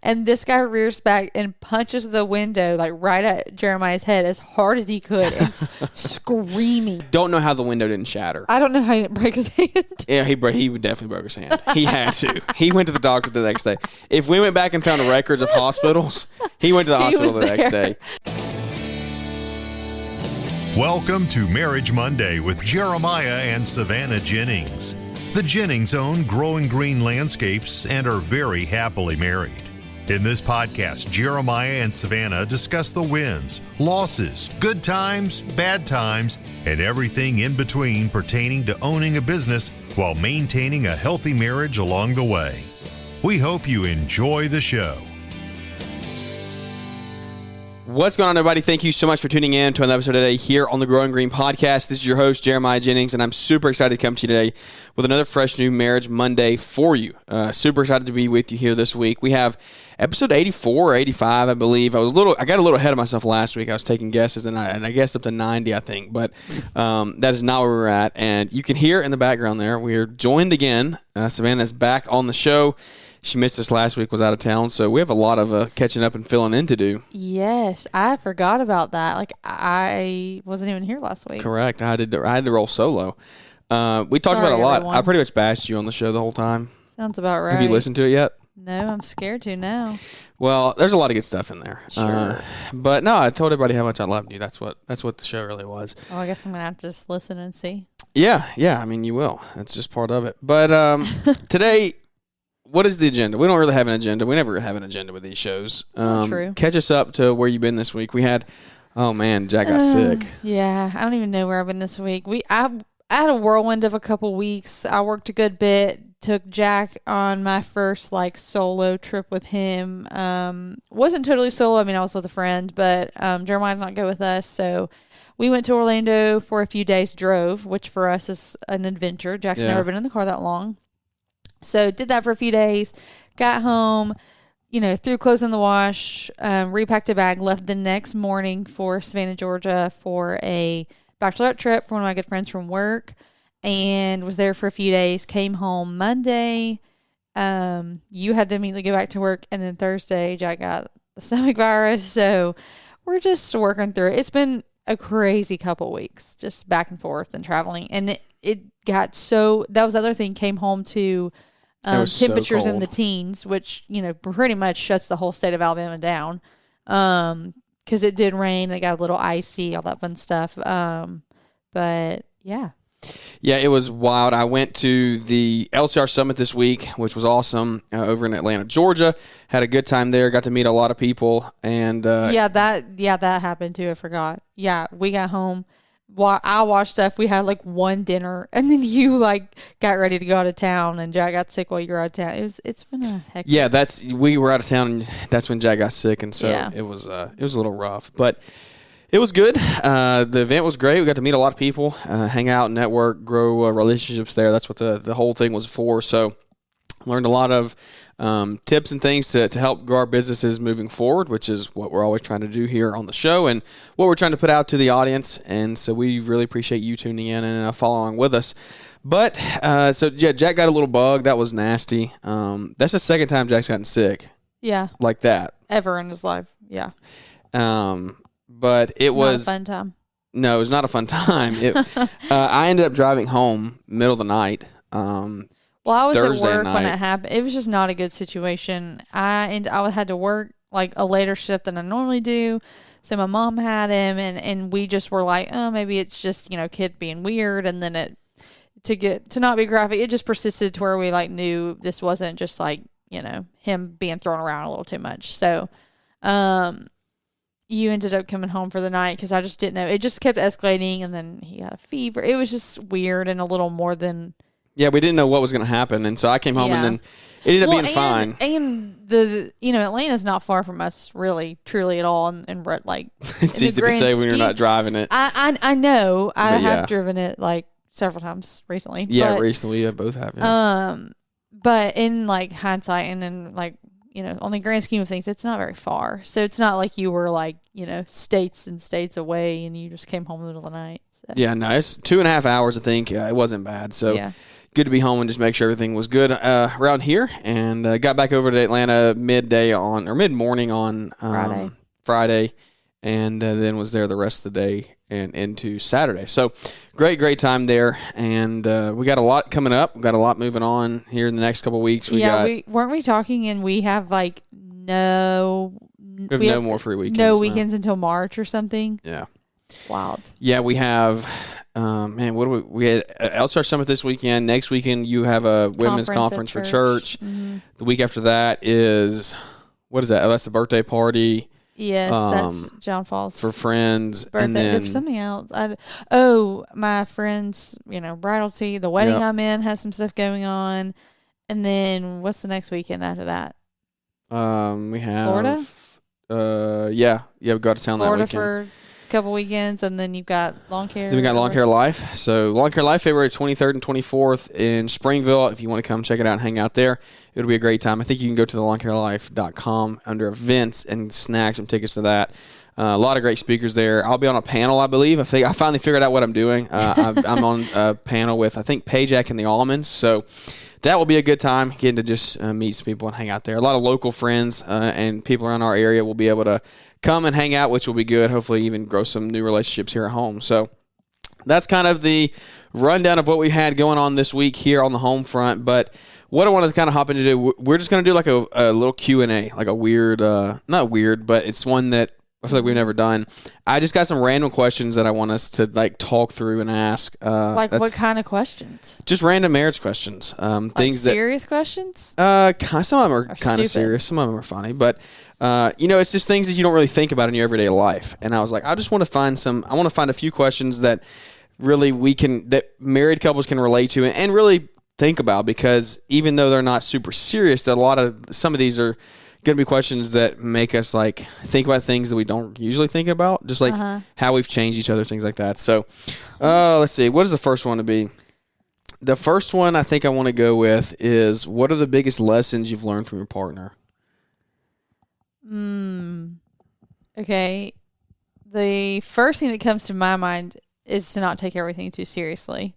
And this guy rears back and punches the window like right at Jeremiah's head as hard as he could and screaming. Don't know how the window didn't shatter. I don't know how he didn't break his hand. Yeah, he definitely broke his hand. He had to. He went to the doctor the next day. If we went back and found records of hospitals, he went to the hospital the next day. Welcome to Marriage Monday with Jeremiah and Savannah Jennings. The Jennings own Growing Green Landscapes and are very happily married. In this podcast, Jeremiah and Savannah discuss the wins, losses, good times, bad times, and everything in between pertaining to owning a business while maintaining a healthy marriage along the way. We hope you enjoy the show. What's going on, everybody? Thank you so much for tuning in to another episode today here on the Growing Green Podcast. This is your host, Jeremiah Jennings, and I'm super excited to come to you today with another fresh new Marriage Monday for you. Super excited to be with you here this week. We have episode 84 or 85, I believe. I got a little ahead of myself last week. I was taking guesses, and I guessed up to 90, I think, but that is not where we're at. And you can hear in the background there, we're joined again. Savannah's back on the show. She missed us last week, was out of town, so we have a lot of catching up and filling in to do. Yes, I forgot about that. Like, I wasn't even here last week. Correct. I had to roll solo. We talked about it a lot. Everyone. I pretty much bashed you on the show the whole time. Sounds about right. Have you listened to it yet? No, I'm scared to now. Well, there's a lot of good stuff in there. Sure. But no, I told everybody how much I loved you. That's what the show really was. Well, I guess I'm going to have to just listen and see. Yeah. I mean, you will. That's just part of it. But today... What is the agenda? We don't really have an agenda. We never have an agenda with these shows. True. Catch us up to where you've been this week. We had, Jack got sick. Yeah, I don't even know where I've been this week. I had a whirlwind of a couple weeks. I worked a good bit. Took Jack on my first solo trip with him. Wasn't totally solo. I mean, I was with a friend, but Jeremiah did not go with us. So we went to Orlando for a few days. Drove, which for us is an adventure. Jack's never been in the car that long. So did that for a few days, got home, threw clothes in the wash, repacked a bag, left the next morning for Savannah, Georgia for a bachelorette trip for one of my good friends from work, and was there for a few days, came home Monday. You had to immediately go back to work, and then Thursday, Jack got the stomach virus, so we're just working through it. It's been a crazy couple weeks, just back and forth and traveling, and it got so, that was the other thing, came home to... temperatures in the teens, which, pretty much shuts the whole state of Alabama down. Because it did rain. It got a little icy, all that fun stuff. But, yeah. Yeah, it was wild. I went to the LCR Summit this week, which was awesome, over in Atlanta, Georgia. Had a good time there. Got to meet a lot of people. And that happened too. I forgot. Yeah, we got home. While I watched stuff, we had one dinner, and then you got ready to go out of town, and Jack got sick while you were out of town. It's been a hectic. Yeah, we were out of town, and that's when Jack got sick, and so it was a little rough, but it was good. The event was great. We got to meet a lot of people, hang out, network, grow relationships there. That's what the whole thing was for. So learned a lot of tips and things to help grow our businesses moving forward, which is what we're always trying to do here on the show and what we're trying to put out to the audience. And so we really appreciate you tuning in and following with us. But Jack got a little bug. That was nasty. That's the second time Jack's gotten sick. Yeah. Like that. Ever in his life. Yeah. But it was not a fun time. No, it was not a fun time. I ended up driving home middle of the night. Well, I was Thursday at work night. when it happened. It was just not a good situation. I had to work a later shift than I normally do. So my mom had him, and we just were like, oh, maybe it's just, kid being weird. And then to not be graphic, it just persisted to where we knew this wasn't just him being thrown around a little too much. So, you ended up coming home for the night because I just didn't know. It just kept escalating, and then he had a fever. It was just weird and a little more than... Yeah, we didn't know what was going to happen, and so I came home, and then it ended up being fine. And Atlanta's not far from us, really, truly at all. And it's easy to say when you're not driving it. I know. I have driven it several times recently. Yeah, recently we both have. Yeah. But in hindsight, and then on the grand scheme of things, it's not very far. So it's not like you were states and states away, and you just came home in the middle of the night. So. Yeah, no, it's 2.5 hours. I think it wasn't bad. So. Yeah. good to be home and just make sure everything was good around here. And got back over to Atlanta mid-morning on Friday, and then was there the rest of the day and into Saturday. So great time there. And we got a lot coming up. We got a lot moving on here in the next couple of weeks. Weren't we talking, and we have like no more free weekends. No weekends until March or something. Yeah. Wild. Yeah, we have we had Elstar Summit this weekend. Next weekend you have a women's conference for church. Mm-hmm. The week after that is, what is that? Oh, that's the birthday party. Yes, that's John Paul's for friends. birthday. And then There's something else. My friend's, bridal tea. The wedding I'm in has some stuff going on. And then what's the next weekend after that? We have Florida. We go to town Florida that weekend. for a couple weekends, and then you've got Lawn Care. Then we got Lawn Care Life. So Lawn Care Life, February 23rd and 24th in Springville. If you want to come check it out and hang out there, it'll be a great time. I think you can go to the lawncarelife.com under events and snag some tickets to that. A lot of great speakers there. I'll be on a panel, I believe. I finally figured out what I'm doing. I'm on a panel with, I think, Pajak and the Almonds. So that will be a good time, getting to just meet some people and hang out there. A lot of local friends and people around our area will be able to come and hang out, which will be good. Hopefully even grow some new relationships here at home. So that's kind of the rundown of what we had going on this week here on the home front. But what I wanted to kind of hop into do, we're just going to do like a little Q&A, like a weird, not weird, but it's one that I feel like we've never done. I just got some random questions that I want us to like talk through and ask. What kind of questions? Just random marriage questions. Things serious questions? Some of them are kind of serious. Some of them are funny, but it's just things that you don't really think about in your everyday life. And I was like, I just want to find a few questions that really that married couples can relate to and really think about, because even though they're not super serious, some of these are going to be questions that make us like think about things that we don't usually think about, just like how we've changed each other, things like that. So let's see. What is the first one to be? The first one I think I want to go with is, what are the biggest lessons you've learned from your partner? Okay. The first thing that comes to my mind is to not take everything too seriously.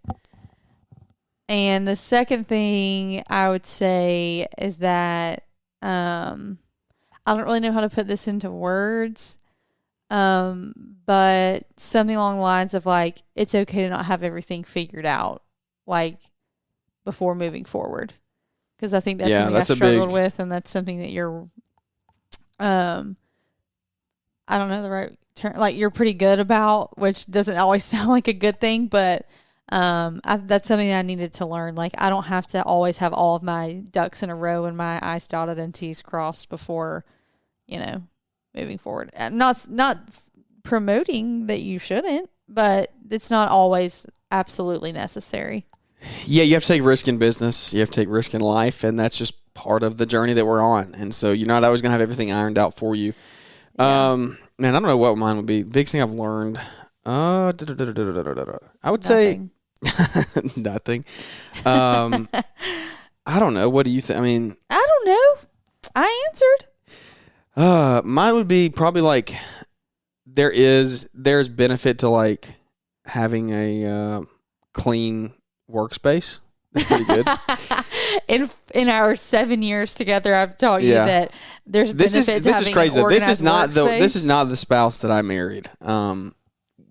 And the second thing I would say is that I don't really know how to put this into words, but something along the lines of like, it's okay to not have everything figured out, like, before moving forward. Because I think that's something I struggled with, and that's something that you're, I don't know the right term, like you're pretty good about, which doesn't always sound like a good thing, but that's something I needed to learn. Like, I don't have to always have all of my ducks in a row and my I's dotted and T's crossed before, moving forward. Not promoting that you shouldn't, but it's not always absolutely necessary. Yeah, you have to take risk in business. You have to take risk in life, and that's just part of the journey that we're on. And so you're not always going to have everything ironed out for you. Yeah. Man, I don't know what mine would be. The biggest thing I've learned, I would say nothing. I don't know. What do you think? I mean, I don't know. I answered. Mine would be probably like there's benefit to like having a clean workspace. That's pretty good. In our 7 years together, I've taught you that there's benefit to having an organized workspace. This is not the spouse that I married.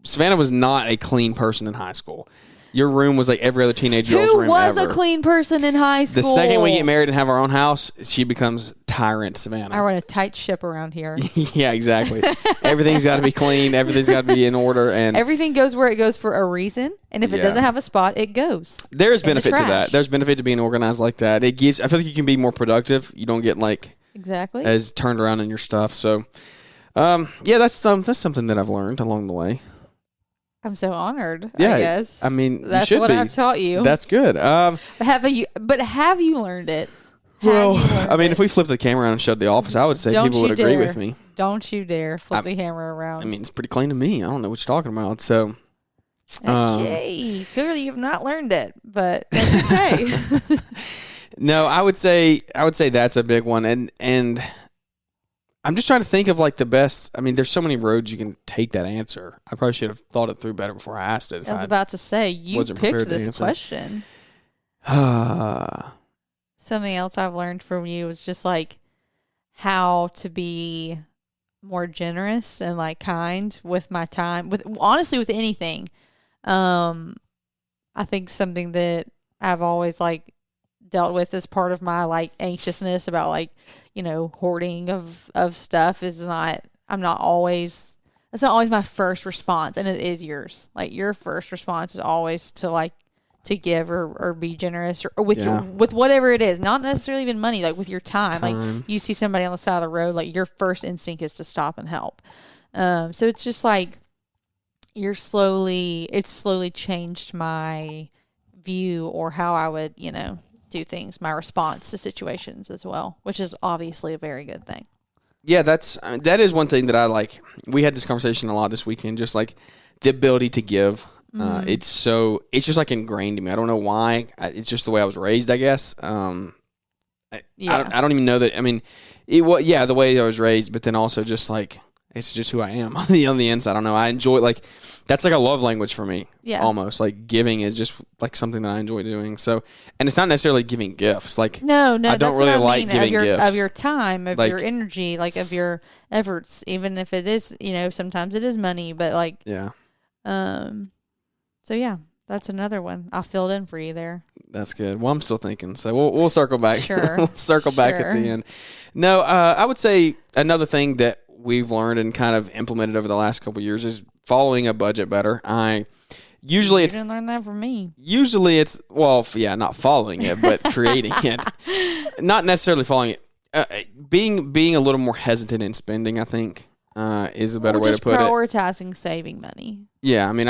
Savannah was not a clean person in high school. Your room was like every other teenage girl's room ever. Who was a clean person in high school? The second we get married and have our own house, she becomes tyrant Savannah. I run a tight ship around here. Yeah, exactly. Everything's got to be clean. Everything's got to be in order, and everything goes where it goes for a reason. And if it doesn't have a spot, it goes. There's benefit to that. There's benefit to being organized like that. It gives. I feel like you can be more productive. You don't get like as turned around in your stuff. So, that's something that I've learned along the way. I'm so honored. Yeah, I guess. I mean, that's what I've taught you. That's good. Have you learned it? If we flipped the camera around and showed the office, I would say people would agree with me. Don't you dare flip the camera around. I mean, it's pretty clean to me. I don't know what you're talking about. So, okay, clearly you've not learned it, but that's okay. No, I would say that's a big one, and I'm just trying to think of like the best. I mean, there's so many roads you can take that answer. I probably should have thought it through better before I asked it. I was about to say, you picked this question. Something else I've learned from you is just like how to be more generous and like kind with my time, with honestly with anything. I think something that I've always like dealt with as part of my like anxiousness about like, hoarding of stuff is not, that's not always my first response, and it is yours. Like your first response is always to like to give or be generous or with with whatever it is, not necessarily even money, like with your time. Like you see somebody on the side of the road, like your first instinct is to stop and help. So it's just like it's slowly changed my view or how I would, do things, my response to situations as well, which is obviously a very good thing. Yeah, that is one thing that I like. We had this conversation a lot this weekend, just like the ability to give. It's just like ingrained in me. I don't know why. It's just the way I was raised, I guess. I don't even know that. I mean, the way I was raised, but then also just like it's just who I am on the inside. I don't know. I enjoy that's like a love language for me. Yeah, almost like giving is just like something that I enjoy doing. So, and it's not necessarily giving gifts. Like no, I don't really like giving gifts of your time, of your energy, like of your efforts, even if it is, sometimes it is money, but like So yeah, that's another one. I filled in for you there. That's good. Well, I'm still thinking, so we'll circle back. Sure, we'll circle back at the end. No, I would say another thing that we've learned and kind of implemented over the last couple of years is following a budget better. You didn't learn that from me. Usually it's not following it, but creating it. Not necessarily following it. Being a little more hesitant in spending, I think, is a better way to put it. Prioritizing saving money. Yeah, I mean,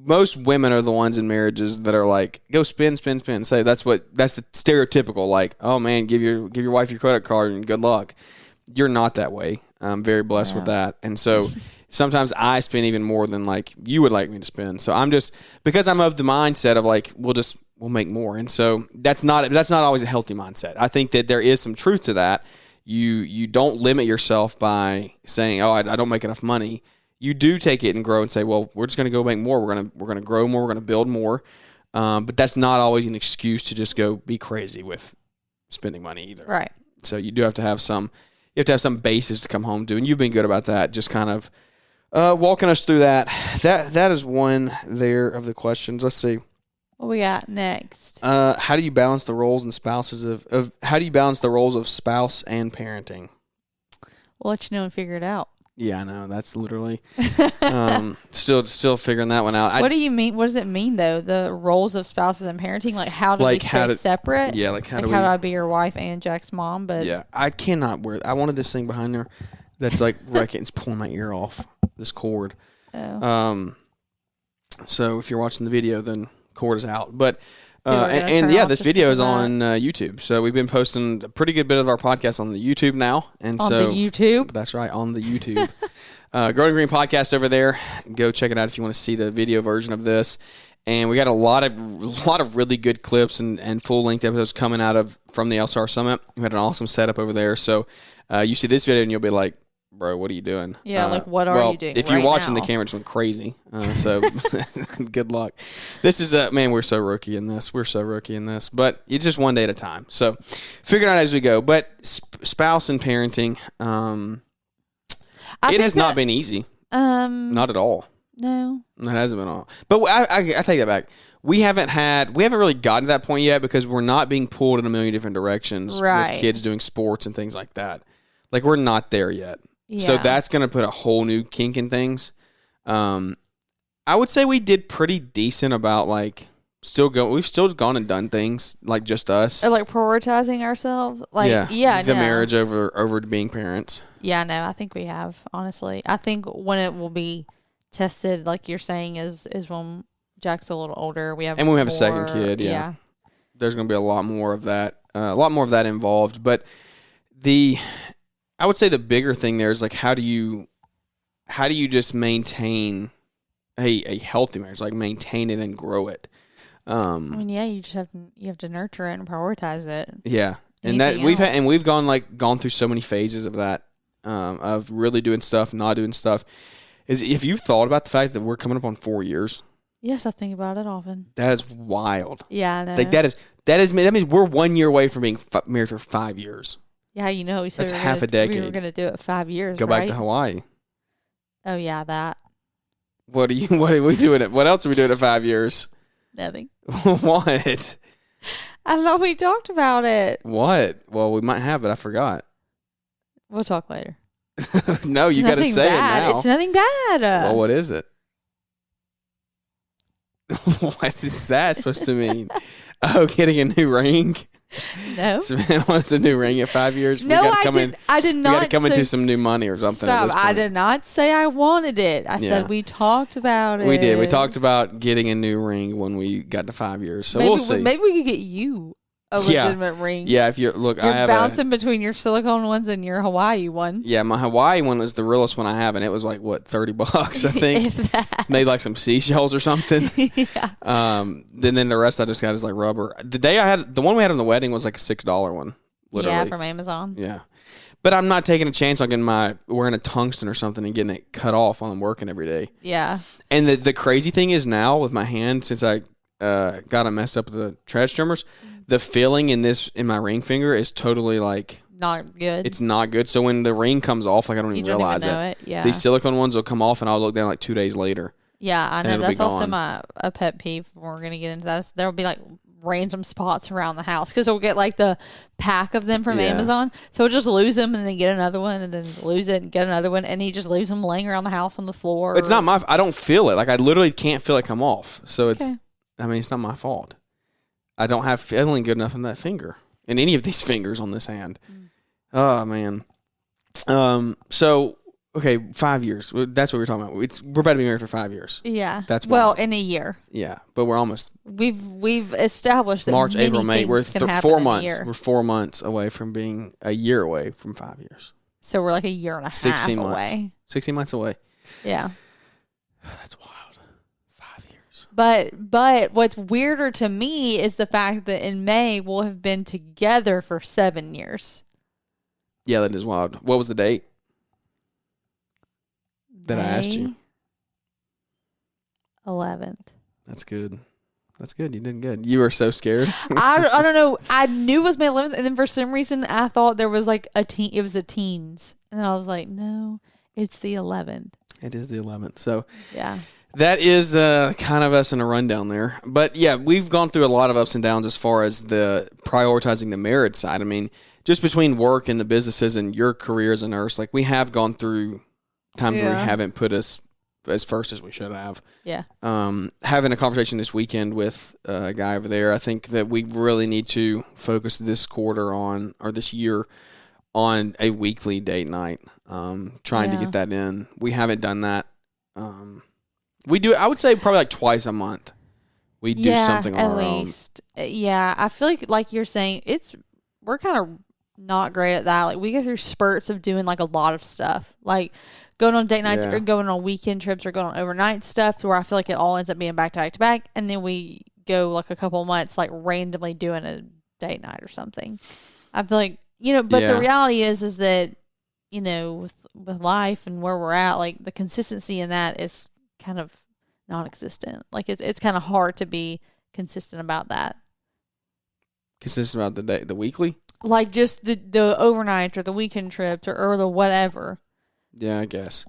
most women are the ones in marriages that are like, go spend. Say that's the stereotypical, like, oh man, give your wife your credit card and good luck. You're not that way. I'm very blessed with that, and so sometimes I spend even more than like you would like me to spend. So I'm just, because I'm of the mindset of like we'll make more, and so that's not always a healthy mindset. I think that there is some truth to that. You don't limit yourself by saying, oh, I don't make enough money. You do take it and grow and say, well, we're just going to go make more. We're going to grow more. We're going to build more. But that's not always an excuse to just go be crazy with spending money either. Right. So you do have to have some basis to come home to, and you've been good about that. Just kind of walking us through that. That is one there of the questions. Let's see. What we got next? How do you balance the roles and spouses how do you balance the roles of spouse and parenting? We'll let you know and figure it out. Yeah, I know. That's literally still figuring that one out. What do you mean? What does it mean though? The roles of spouses and parenting, like how do we stay separate? Yeah, how do I be your wife and Jack's mom? But yeah, I cannot wear. I wanted this thing behind there that's like it's pulling my ear off. This cord. Oh. So if you're watching the video, then cord is out. But this video is on YouTube. So we've been posting a pretty good bit of our podcast on the YouTube now. And on the YouTube? That's right, on the YouTube. Growing Green Podcast over there. Go check it out if you want to see the video version of this. And we got a lot of really good clips and full length episodes coming from the LSR Summit. We had an awesome setup over there. So you see this video and you'll be like, bro, what are you doing? Yeah, what are you doing? If you're watching, the camera just went crazy. So good luck. This is man, we're so rookie in this. But it's just one day at a time. So figure it out as we go. But spouse and parenting, it has not been easy. Not at all. No, it hasn't been all. But I take that back. We haven't really gotten to that point yet because we're not being pulled in a million different directions with kids doing sports and things like that. Like we're not there yet. Yeah. So that's going to put a whole new kink in things. I would say we did pretty decent about like we've still gone and done things like just us. Or like prioritizing ourselves. Like the marriage over being parents. Yeah, no, I think we have, honestly. I think when it will be tested, like you're saying, is when Jack's a little older. We have a second kid, yeah. There's going to be a lot more of that. Involved, but I would say the bigger thing there is like how do you just maintain a healthy marriage, like maintain it and grow it. You just have to nurture it and prioritize it. Yeah, and that we've gone through so many phases of that, of really doing stuff, not doing stuff. Is if you've thought about the fact that we're coming up on 4 years Yes, I think about it often. That is wild. Yeah, I know. Like that means we're 1 year away from being married for 5 years. Yeah, we said that's half a decade. We were going to do it 5 years. Go back to Hawaii. Oh yeah, that. What are we doing? What else are we doing at 5 years? Nothing. What? I thought we talked about it. What? Well, we might have, but I forgot. We'll talk later. No, you got to say bad. it now. It's nothing bad. Well, what is it? What is that supposed to mean? Oh, getting a new ring? No. Savannah wants a new ring at 5 years. No, I did not. We got to come into some new money or something. Stop. I did not say I wanted it. I said we talked about it. We did. We talked about getting a new ring when we got to 5 years. So we'll see. Maybe we could get you a legitimate ring. Yeah, if you're I have bouncing between your silicone ones and your Hawaii one. Yeah, my Hawaii one was the realest one I have, and it was like what, $30, I think. If that. Made like some seashells or something. Yeah. Then the rest I just got is like rubber. The one we had on the wedding was like a $6 one. Literally. Yeah, from Amazon. Yeah. But I'm not taking a chance on wearing a tungsten or something and getting it cut off while I'm working every day. Yeah. And the crazy thing is now with my hand, since I got it messed up with the tread trimmers, the feeling in my ring finger is totally like not good. It's not good. So when the ring comes off, like I don't even realize it. Yeah. These silicone ones will come off, and I'll look down like 2 days later. Yeah, I know. That's also a pet peeve. We're gonna get into that. There'll be like random spots around the house because we'll get like the pack of them from Amazon. So we'll just lose them and then get another one and then lose it and get another one, and he just leaves them laying around the house on the floor. It's not I don't feel it. Like I literally can't feel it come off. So it's not my fault. I don't have feeling good enough in that finger, in any of these fingers on this hand. Oh man. So okay, 5 years. That's what we're talking about. We're about to be married for 5 years. Yeah. That's wild. In a year. Yeah, but we're almost. We've established that March, April, May. We're 4 months. Year. We're 4 months away from being a year away from 5 years. So we're like a year and a half 16 away. Months. 16 months away. Yeah. That's wild. 5 years. But what's weirder to me is the fact that in May we'll have been together for 7 years. Yeah, that is wild. What was the date that I asked you? 11th. That's good. That's good. You did good. You were so scared. I don't know. I knew it was May 11th, and then for some reason I thought there was like it was a teens, and then I was like, no, it's the 11th. It is the 11th. So yeah. That is kind of us in a rundown there. But yeah, we've gone through a lot of ups and downs as far as the prioritizing the marriage side. I mean, just between work and the businesses and your career as a nurse, like we have gone through times where we haven't put us as first as we should have. Yeah. Having a conversation this weekend with a guy over there, I think that we really need to focus this year on a weekly date night, trying to get that in. We haven't done that. We do, I would say probably like twice a month. We do something on our own. At least. Yeah. I feel like you're saying we're kind of not great at that. Like we go through spurts of doing like a lot of stuff, like going on date nights or going on weekend trips or going on overnight stuff to where I feel like it all ends up being back to back. And then we go like a couple of months, like randomly doing a date night or something. I feel like, but the reality is that, with life and where we're at, like the consistency in that is kind of non-existent. Like it's kind of hard to be consistent about that. Consistent about the weekly? Like just the overnight or the weekend trips or the whatever. Yeah, I guess.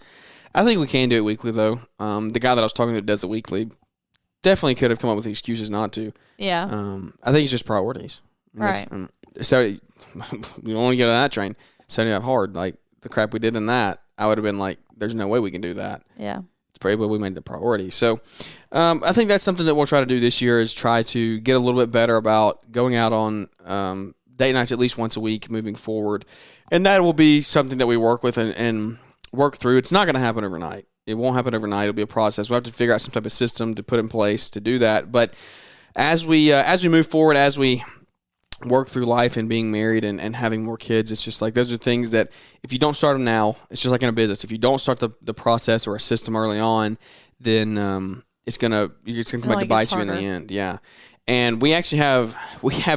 I think we can do it weekly though. The guy that I was talking to that does it weekly definitely could have come up with excuses not to. Yeah. I think it's just priorities. Right. So we don't want to get on that train. 75 hard. Like the crap we did in that, I would have been like, there's no way we can do that. Yeah. It's probably what we made the priority. So I think that's something that we'll try to do this year is try to get a little bit better about going out on date nights at least once a week moving forward. And that will be something that we work with and work through. It's not going to happen overnight. It won't happen overnight. It'll be a process. We'll have to figure out some type of system to put in place to do that. But as we move forward, as we work through life and being married and having more kids, it's just like those are things that if you don't start them now, it's just like in a business. If you don't start the process or a system early on, then it's gonna come back to bite you in the end. Yeah. And we actually have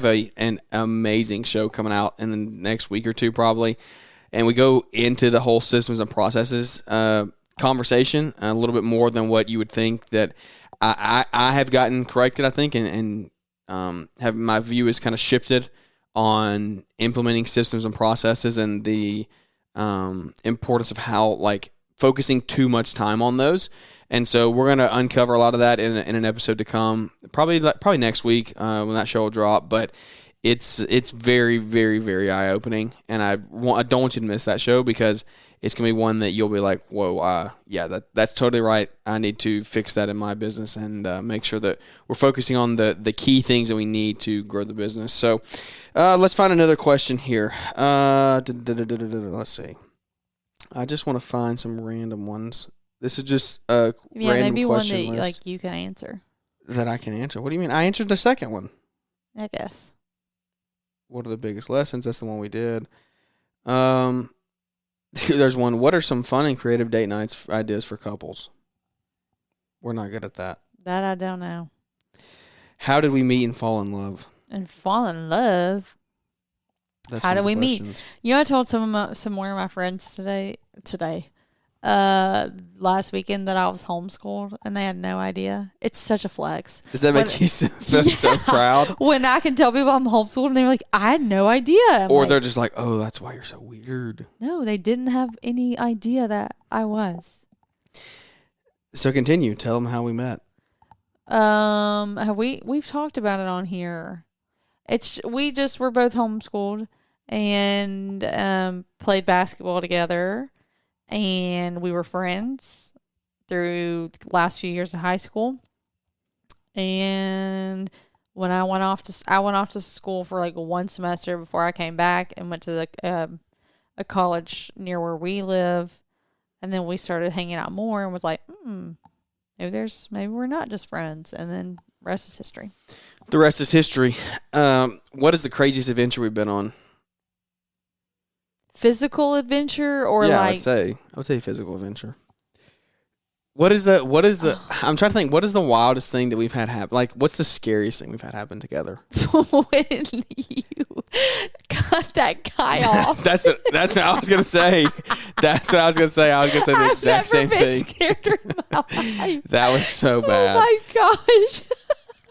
an amazing show coming out in the next week or two probably, and we go into the whole systems and processes conversation a little bit more than what you would think. That I have gotten corrected, I think, and have my view is kind of shifted on implementing systems and processes and the importance of how, like, focusing too much time on those. And so we're going to uncover a lot of that in an episode to come, probably next week when that show will drop. But it's very, very, very eye-opening, and I don't want you to miss that show because it's going to be one that you'll be like, whoa, yeah, that's totally right. I need to fix that in my business and make sure that we're focusing on the key things that we need to grow the business. So let's find another question here. Let's see. I just want to find some random ones. This is just a random maybe question one that list you can answer. that I can answer. What do you mean? I answered the second one. I guess. What are the biggest lessons? That's the one we did. There's one. What are some fun and creative date nights ideas for couples? We're not good at that. That I don't know. How did we meet and fall in love? And fall in love? That's How one did of the we meet? questions. You know, I told some more of my friends today, last weekend that I was homeschooled, and they had no idea. It's such a flex. Does that make you feel so proud? When I can tell people I'm homeschooled, and they're like, I had no idea. Or they're just like, oh, that's why you're so weird. No, they didn't have any idea that I was. So continue. Tell them how we met. We've talked about it on here. We're both homeschooled and played basketball together, and we were friends through the last few years of high school. And when I went off to school for like one semester before I came back and went to a college near where we live, and then we started hanging out more and was like, maybe we're not just friends, and then rest is history. The rest is history. What is the craziest adventure we've been on? Physical adventure or I like... I would say physical adventure. I'm trying to think, what is the wildest thing that we've had happen? Like, what's the scariest thing we've had happen together? When you cut that guy off. That's what I was going to say. That's what I was going to say. I was going to say the exact same thing. I've never been scared in my life. That was so bad. Oh my gosh.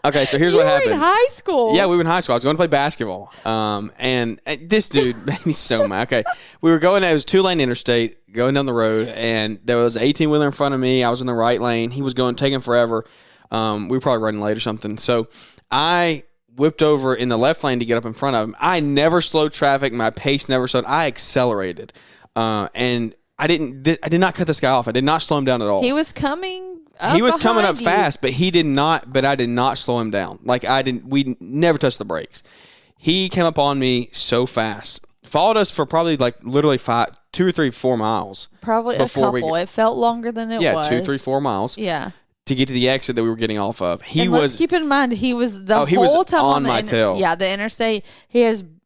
Okay, so here's what happened. You were in high school. Yeah, we were in high school. I was going to play basketball. And this dude made me so mad. Okay, we were going, it was 2-lane interstate, going down the road, and there was an 18-wheeler in front of me. I was in the right lane. He was taking forever. We were probably running late or something. So I whipped over in the left lane to get up in front of him. I never slowed traffic. My pace never slowed. I accelerated. And I did not cut this guy off. I did not slow him down at all. He was coming up fast, but he did not. But I did not slow him down. Like we never touched the brakes. He came up on me so fast. Followed us for probably like literally 2 or 3, 4 miles. Probably a couple. It felt longer than it was. Yeah, 2, 3, 4 miles. Yeah. To get to the exit that we were getting off of. Let's keep in mind he was whole time on my tail. Yeah, the interstate.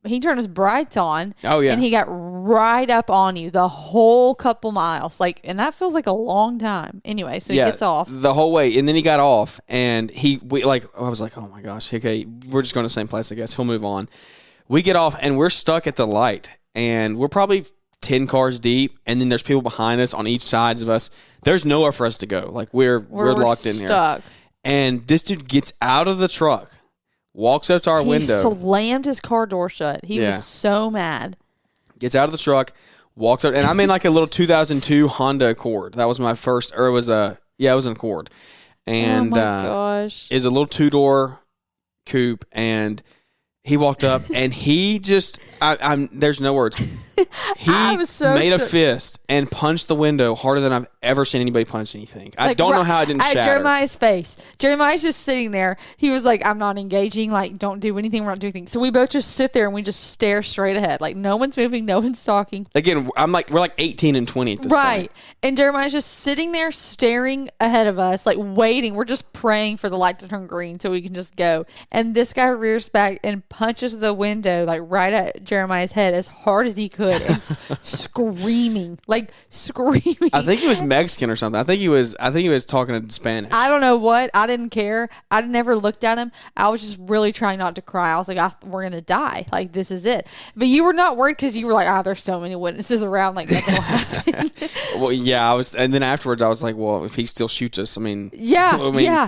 He turned his brights on. Oh yeah. And he got right up on you the whole couple miles. And that feels like a long time. Anyway, so he gets off the whole way, and then he got off, and I was like, oh my gosh, okay, we're just going to the same place. I guess he'll move on. We get off, and we're stuck at the light, and we're probably 10 cars deep, and then there's people behind us on each side of us. There's nowhere for us to go. Like we're locked in there. And this dude gets out of the truck, walks up to our window. He slammed his car door shut. He was so mad. Gets out of the truck, walks up, and I'm in like a little 2002 Honda Accord. That was my first, or it was an Accord. And oh my gosh. Is a little 2-door coupe, and he walked up, and he just, there's no words. He made a fist and punched the window harder than I've ever seen anybody punch anything. I don't know how it didn't shatter. Jeremiah's face. Jeremiah's just sitting there. He was like, I'm not engaging. Like, don't do anything. We're not doing things. So we both just sit there and we just stare straight ahead. Like, no one's moving. No one's talking. Again, we're like 18 and 20 at this point. Right. And Jeremiah's just sitting there staring ahead of us, like waiting. We're just praying for the light to turn green so we can just go. And this guy rears back and punches the window, like right at Jeremiah's head as hard as he could. And screaming. like screaming. I think he was Mexican or something. I think he was talking in Spanish. I don't know what. I didn't care. I never looked at him. I was just really trying not to cry. I was like, we're going to die. Like, this is it. But you were not worried because you were like, there's so many witnesses around. Like, nothing will happen. Well, yeah, I was. And then afterwards, I was like, well, if he still shoots us, yeah,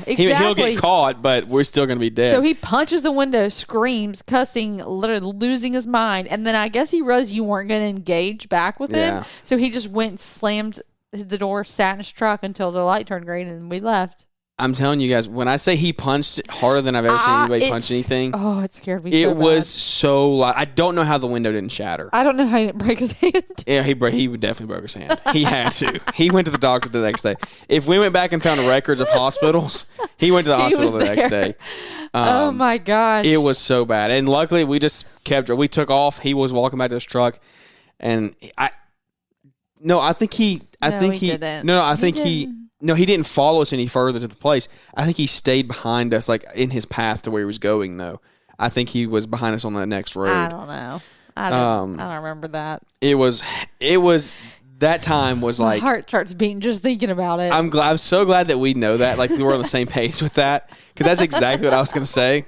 exactly. He'll get caught, but we're still going to be dead. So he punches the window, screams, cussing, literally losing his mind. And then I guess he realized you weren't going to engage back with him. So he just went, slammed the door, sat in his truck until the light turned green, and we left. I'm telling you guys, when I say he punched harder than I've ever seen anybody punch anything. Oh, it scared me so bad. It was so loud. I don't know how the window didn't shatter. I don't know how he didn't break his hand. Yeah, he definitely broke his hand. He had to. He went to the doctor the next day. If we went back and found records of hospitals, he went to the hospital the next day. Oh my gosh. It was so bad. And luckily we took off. He was walking back to his truck, and I think he didn't follow us any further to the place. I think he stayed behind us, like in his path to where he was going, though. I think he was behind us on the next road. I don't know. I don't remember that. It was that time was like, my heart starts beating just thinking about it. I'm so glad that we know that. Like, we were on the same page with that, because that's exactly what I was going to say.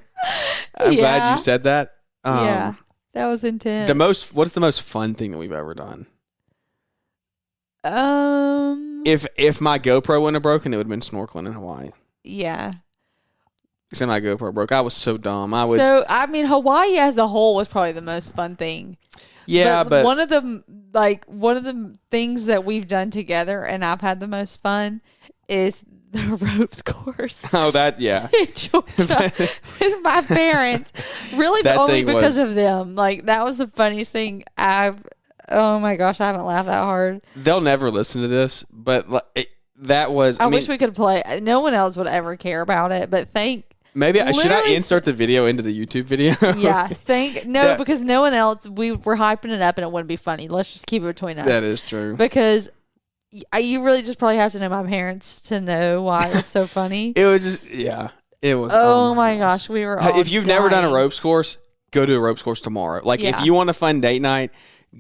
I'm glad you said that. Yeah, that was intense. What's the most fun thing that we've ever done? If my GoPro wouldn't have broken, it would have been snorkeling in Hawaii. Yeah. Except my GoPro broke. I was so dumb. Hawaii as a whole was probably the most fun thing. Yeah, but one of the things that we've done together, and I've had the most fun, is the ropes course. Oh, that, yeah. In Georgia with my parents. Really only because of them. Like, that was the funniest thing oh my gosh, I haven't laughed that hard. They'll never listen to this, but that was... I wish we could play. No one else would ever care about it, but should I insert the video into the YouTube video? Yeah, because no one else, we were hyping it up and it wouldn't be funny. Let's just keep it between us. That is true. Because you really just probably have to know my parents to know why it was so funny. It was just, yeah, it was. Oh my gosh, we were all If you've never done a ropes course, go do a ropes course tomorrow. Like, if you want a fun date night,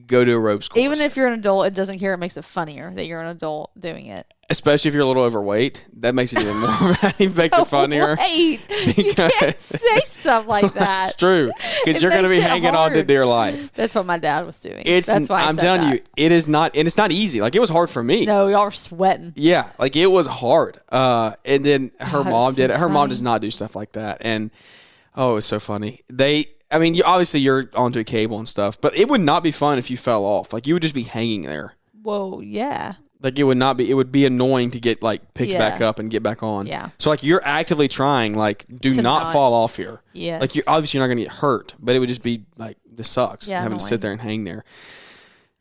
go do a ropes course. Even if you're an adult, it doesn't care. It makes it funnier that you're an adult doing it. Especially if you're a little overweight. That makes it even more. It makes it funnier. You can't say stuff like that. It's true. Because you're going to be hanging on to dear life. That's what my dad was doing. That's why I'm telling you, it is not, and it's not easy. Like, it was hard for me. No, y'all were sweating. Yeah, like, it was hard. And then her mom did it. Her mom does not do stuff like that. And, it was so funny. Obviously you're onto a cable and stuff, but it would not be fun if you fell off. Like, you would just be hanging there. Whoa, yeah. Like, it would be annoying to get, like, picked back up and get back on. Yeah. So, like, you're actively trying, like, do not fall off here. Yes. Like, you're not going to get hurt, but it would just be, like, this sucks. Yeah, having to sit there and hang there.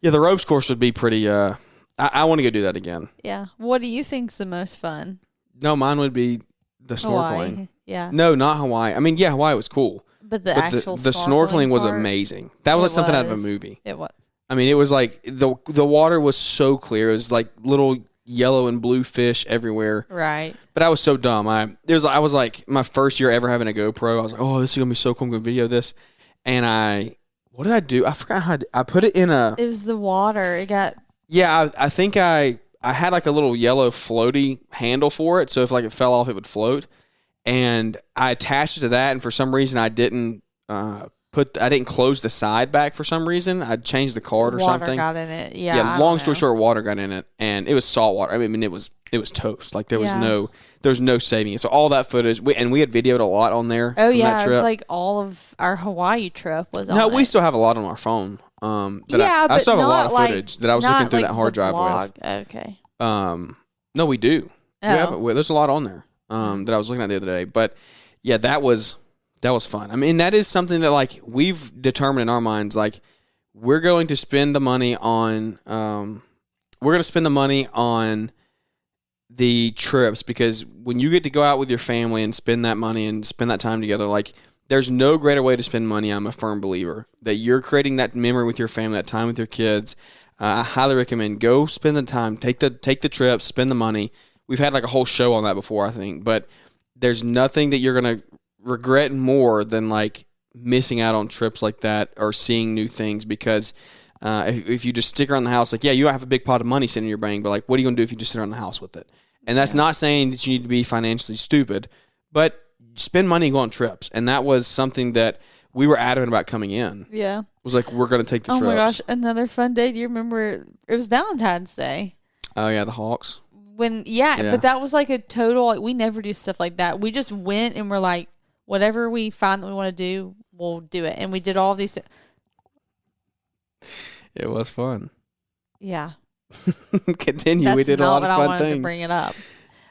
Yeah, the ropes course would be pretty, I want to go do that again. Yeah. What do you think's the most fun? No, mine would be the snorkeling. Hawaii. Yeah. No, not Hawaii. I mean, yeah, Hawaii was cool. But the snorkeling was amazing. That was like something out of a movie. It was. I mean, it was like the water was so clear. It was like little yellow and blue fish everywhere. Right. But I was so dumb. I was like, my first year ever having a GoPro. I was like, oh, this is gonna be so cool. I'm gonna video this. And what did I do? I forgot how I put it in a. It was the water. It got. Yeah, I think I had like a little yellow floaty handle for it, so if like it fell off, it would float. And I attached it to that, and for some reason I didn't close the side back for some reason. I'd changed the cord or something. Water got in it. Yeah. Yeah. Long story short, water got in it, and it was salt water. I mean, it was toast. Like, there was no saving it. So all that footage, we had videoed a lot on there. Oh yeah, it's like all of our Hawaii trip was on. No, we still have a lot on our phone. I still have a lot of footage that I was looking through that hard drive with. Okay. No, we do. Oh. There's a lot on there. That I was looking at the other day. But yeah, that was fun. I mean, that is something that, like, we've determined in our minds, like, we're going to spend the money on the trips, because when you get to go out with your family and spend that money and spend that time together, like, there's no greater way to spend money. I'm a firm believer that you're creating that memory with your family, that time with your kids. I highly recommend go spend the time, take the trip, spend the money. We've had like a whole show on that before, I think, but there's nothing that you're going to regret more than like missing out on trips like that or seeing new things, because If you just stick around the house, like, yeah, you have a big pot of money sitting in your bank, but like, what are you going to do if you just sit around the house with it? And that's not saying that you need to be financially stupid, but spend money, go on trips. And that was something that we were adamant about coming in. Yeah. It was like, we're going to take the trips. Oh my gosh, another fun day. Do you remember? It was Valentine's Day. Oh yeah, the Hawks. But that was like a total, like, we never do stuff like that. We just went and we're like, whatever we find that we want to do, we'll do it. And we did all these. It was fun. Yeah. Continue. We did a lot of fun things. I wanted to bring it up.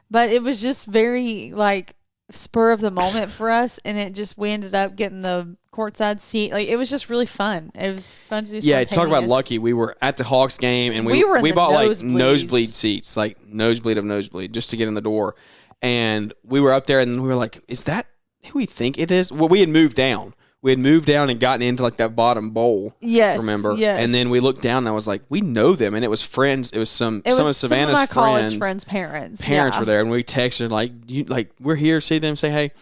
But it was just very, like, spur of the moment for us. And we ended up getting the courtside seat. Like, it was just really fun. It was fun to do. Yeah, talk about lucky. We were at the Hawks game, and we bought like nosebleed seats, like nosebleed of nosebleed, just to get in the door. And we were up there, and we were like, "Is that who we think it is?" Well, we had moved down. We had moved down and gotten into like that bottom bowl. Yes, remember? Yes. And then we looked down, and I was like, "We know them," and it was friends. It was some of Savannah's some of my college friends' parents. Parents were there, and we texted like, "We're here. See them. Say hey."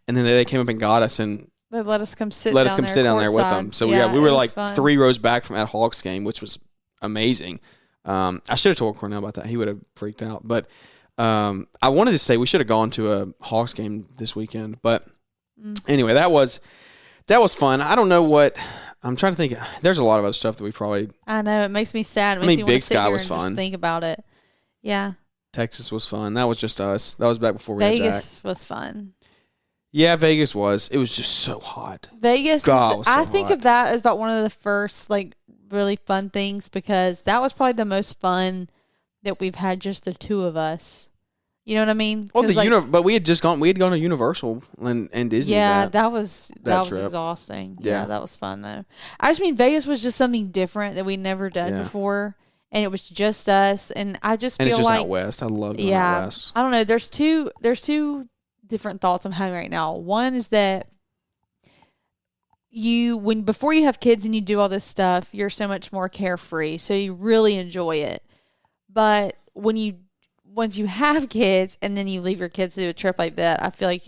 And then they came up and got us and. They let us come sit down there with them. So we were like fun. 3 rows back from that Hawks game, which was amazing. I should have told Cornell about that. He would have freaked out. But I wanted to say we should have gone to a Hawks game this weekend. But anyway, that was fun. I don't know what I'm trying to think. There's a lot of other stuff that we probably. I know, it makes me sad. It makes me Big want to sit Sky here was and fun. just think about it. Yeah. Texas was fun. That was just us. That was back before we had Jack. Vegas was fun. Yeah, Vegas was. It was just so hot. Vegas, God, I think of that as about one of the first, like, really fun things, because that was probably the most fun that we've had, just the two of us. You know what I mean? Well, but we had gone to Universal and Disney. Yeah, that was trip. exhausting. Yeah, that was fun though. I just mean, Vegas was just something different that we'd never done before, and it was just us. And I just feel it's just like out west. I love going out west. I don't know. There's two different thoughts I'm having right now. One is that before you have kids and you do all this stuff, you're so much more carefree, so you really enjoy it. But once you have kids and then you leave your kids to do a trip like that, I feel like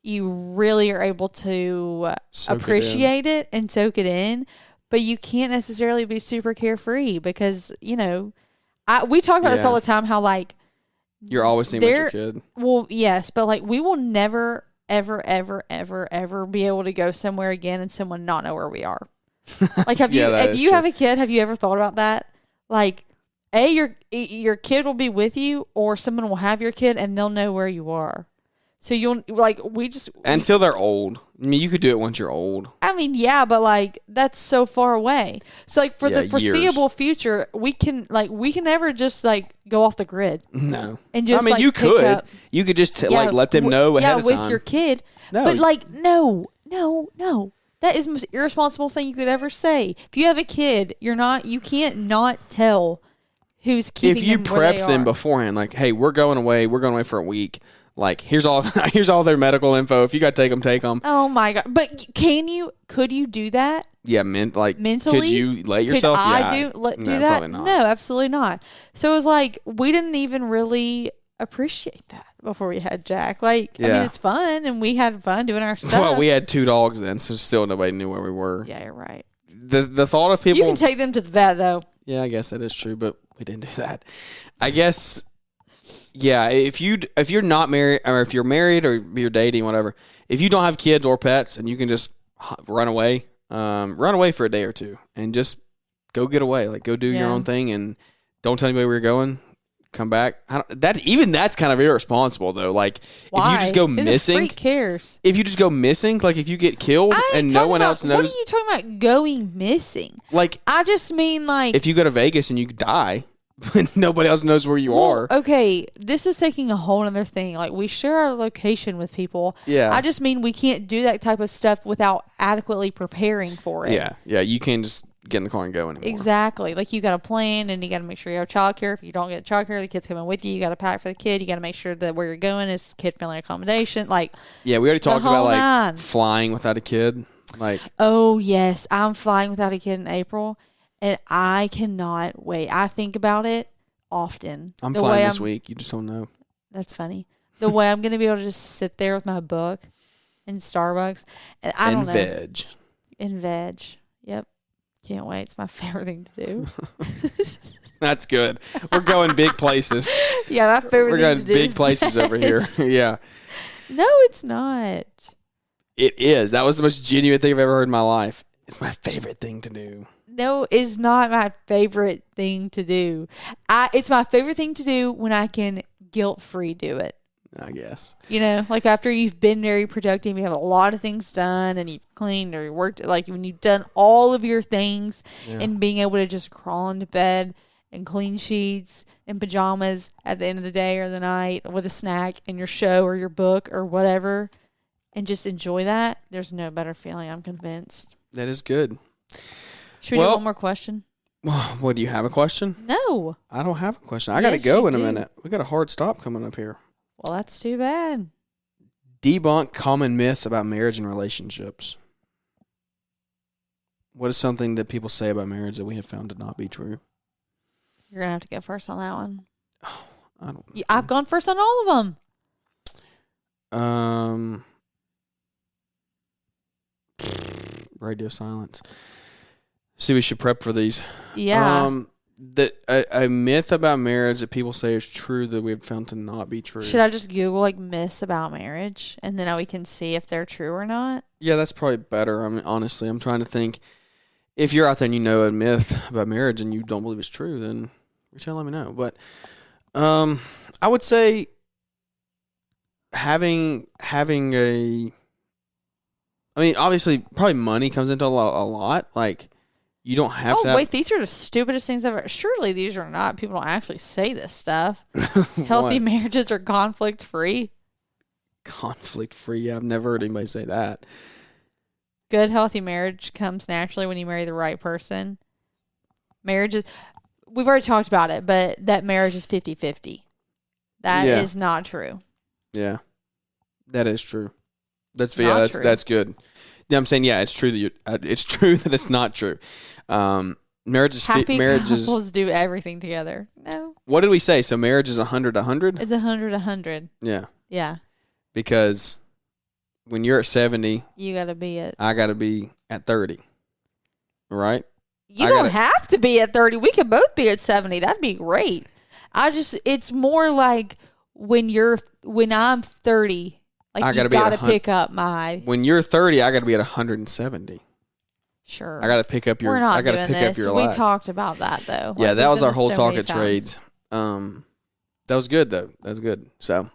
you really are able to appreciate it and soak it in. But you can't necessarily be super carefree because, we talk about this all the time, how like you're always thinking about your kid. Well, yes, but like we will never, ever, ever, ever, ever be able to go somewhere again and someone not know where we are. Like, if you have a kid, have you ever thought about that? Like, your kid will be with you, or someone will have your kid and they'll know where you are. So until they're old. I mean, you could do it once you're old. I mean, yeah, but like that's so far away. So like for the foreseeable future, we can never just like go off the grid. No, and just you could just let them know ahead of time. Yeah, with your kid. No, but like no. That is the most irresponsible thing you could ever say. If you have a kid, you can't not tell who's keeping them where they are. If you prep them beforehand, like, hey, we're going away for a week. Like, here's all their medical info. If you got to take them. Oh my God! But could you do that? Yeah, mentally. Could you let Could yourself? I do that? Probably not. No, absolutely not. So it was like we didn't even really appreciate that before we had Jack. Like, I mean, it's fun and we had fun doing our stuff. Well, we had 2 dogs then, so still nobody knew where we were. Yeah, you're right. The thought of people. You can take them to the vet though. Yeah, I guess that is true, but we didn't do that. I guess. Yeah, if you're not married, or if you're married or you're dating, whatever, if you don't have kids or pets and you can just run away for a day or two and just go get away, like go do your own thing and don't tell anybody where you're going. Come back. That's kind of irresponsible though. Like, why? If you just go missing, freak cares. If you just go missing, like if you get killed and no one else knows. What are you talking about going missing? Like, I just mean like if you go to Vegas and you die. Nobody else knows where you are. Okay, this is taking a whole other thing. Like, we share our location with people. Yeah. I just mean we can't do that type of stuff without adequately preparing for it. Yeah. You can't just get in the car and go anymore. Exactly. Like, you got to plan, and you got to make sure you have childcare. If you don't get childcare, the kid's coming with you. You got to pack for the kid. You got to make sure that where you're going is kid-friendly accommodation. Like, yeah, we already talked about like flying without a kid. Like, oh yes, I'm flying without a kid in April. And I cannot wait. I think about it often. I'm flying this week. You just don't know. That's funny. The way I'm going to be able to just sit there with my book in Starbucks. And I don't know. Veg. And veg. Yep. Can't wait. It's my favorite thing to do. That's good. We're going big places. Yeah, my favorite We're thing going to do. big places over here. Yeah. No, it's not. It is. That was the most genuine thing I've ever heard in my life. It's my favorite thing to do. No, it's not my favorite thing to do. It's my favorite thing to do when I can guilt-free do it. I guess. You know, like after you've been very productive, you have a lot of things done and you've cleaned or you worked, like when you've done all of your things and being able to just crawl into bed and clean sheets and pajamas at the end of the day or the night with a snack and your show or your book or whatever and just enjoy that. There's no better feeling, I'm convinced. That is good. Should we do one more question? What, do you have a question? No. I don't have a question. I got to go in a minute. We got a hard stop coming up here. Well, that's too bad. Debunk common myths about marriage and relationships. What is something that people say about marriage that we have found to not be true? You're going to have to go first on that one. Oh, I don't know. I've gone first on all of them. Radio silence. See, we should prep for these. Yeah. That a myth about marriage that people say is true that we've found to not be true. Should I just Google like myths about marriage and then we can see if they're true or not? Yeah, that's probably better. I mean, honestly, I'm trying to think. If you're out there and you know a myth about marriage and you don't believe it's true, then reach out and let me know. But I would say having a, I mean, obviously, probably money comes into a lot. Like, you don't have to. Oh, wait, these are the stupidest things ever. Surely these are not. People don't actually say this stuff. Healthy marriages are conflict free. Conflict free? Yeah, I've never heard anybody say that. Good, healthy marriage comes naturally when you marry the right person. Marriage is, we've already talked about it, but that marriage is 50-50. That is not true. Yeah, that is true. That's true. That's good. Yeah, I'm saying it's true that it's true that it's not true. Marriages couples do everything together. No. What did we say? So marriage is 100-100? It's 100-100. Yeah. Yeah. Because when you're at 70, I got to be at 30. Right? You don't have to be at 30. We could both be at 70. That'd be great. It's more like when I'm 30, like I you got to pick up my. When you're 30, I got to be at 170. Sure. I got to pick up your. We're not I got to doing pick this. up your. We life. talked about that though. Yeah, like, that was our whole so talk of trades. That was good though. That was good. So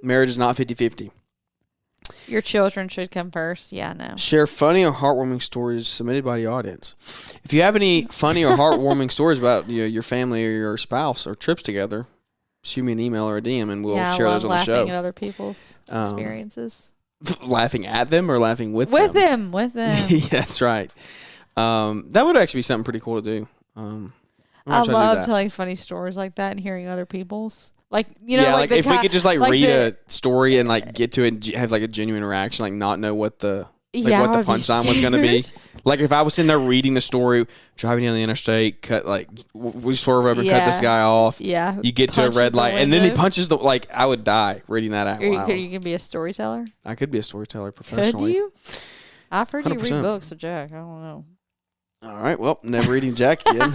marriage is not 50-50. Your children should come first. Yeah, no. Share funny or heartwarming stories submitted by the audience. If you have any funny or heartwarming stories about your family or your spouse or trips together, shoot me an email or a DM and we'll share those on the show. Laughing at other people's experiences. Laughing at them or laughing with them? With them. Yeah, that's right. That would actually be something pretty cool to do. I love telling funny stories like that and hearing other people's. Like, like if we could just read a story and get to it and have a genuine reaction, not know what the what the punchline was going to be. Like if I was sitting there reading the story, driving down the interstate, we swerve over and cut this guy off. Yeah. You get to a red light and then he punches I would die reading that out loud. You can be a storyteller? I could be a storyteller professionally. Could you? I've heard 100%. You read books of Jack. I don't know. All right. Well, never reading Jack again.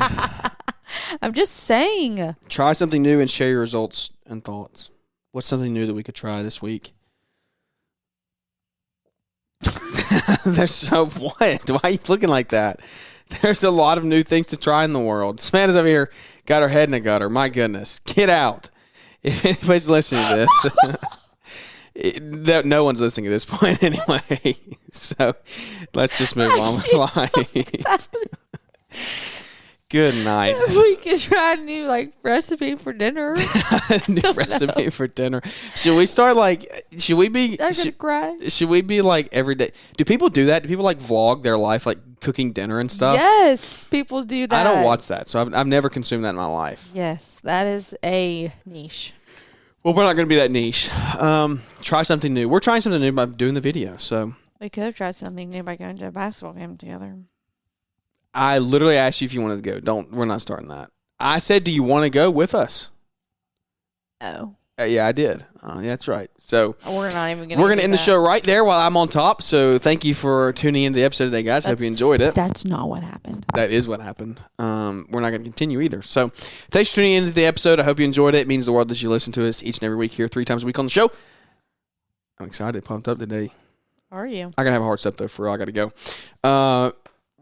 I'm just saying. Try something new and share your results and thoughts. What's something new that we could try this week? There's so what? Why are you looking like that? There's a lot of new things to try in the world. Samantha's over here, got her head in a gutter. My goodness. Get out. If anybody's listening to this, no one's listening at this point anyway. So let's just move on with life. Good night. We could try a new recipe for dinner. New recipe for dinner. Should we start should we be I'm gonna cry. Should we be every day? Do people do that? Do people vlog their life cooking dinner and stuff? Yes, people do that. I don't watch that, so I've never consumed that in my life. Yes, that is a niche. Well, we're not going to be that niche. Try something new. We're trying something new by doing the video, so we could have tried something new by going to a basketball game together. I literally asked you if you wanted to go. We're not starting that. I said, do you want to go with us? Oh. Yeah, I did. Yeah, that's right. So we're not even going. We're going to end the show right there while I'm on top. So thank you for tuning into the episode today, guys. Hope you enjoyed it. That's not what happened. That is what happened. We're not going to continue either. So thanks for tuning into the episode. I hope you enjoyed it. It means the world that you listen to us each and every week here 3 times a week on the show. I'm excited, pumped up today. Are you? I got to have a hard step, though, for real. I got to go.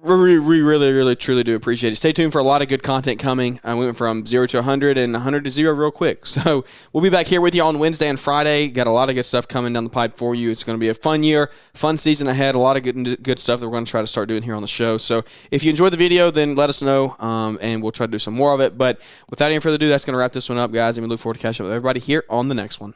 We really, truly do appreciate it. Stay tuned for a lot of good content coming. We went from 0 to 100 and 100 to 0 real quick. So we'll be back here with you on Wednesday and Friday. Got a lot of good stuff coming down the pipe for you. It's going to be a fun year, fun season ahead. A lot of good stuff that we're going to try to start doing here on the show. So if you enjoyed the video, then let us know, and we'll try to do some more of it. But without any further ado, that's going to wrap this one up, guys. And we look forward to catching up with everybody here on the next one.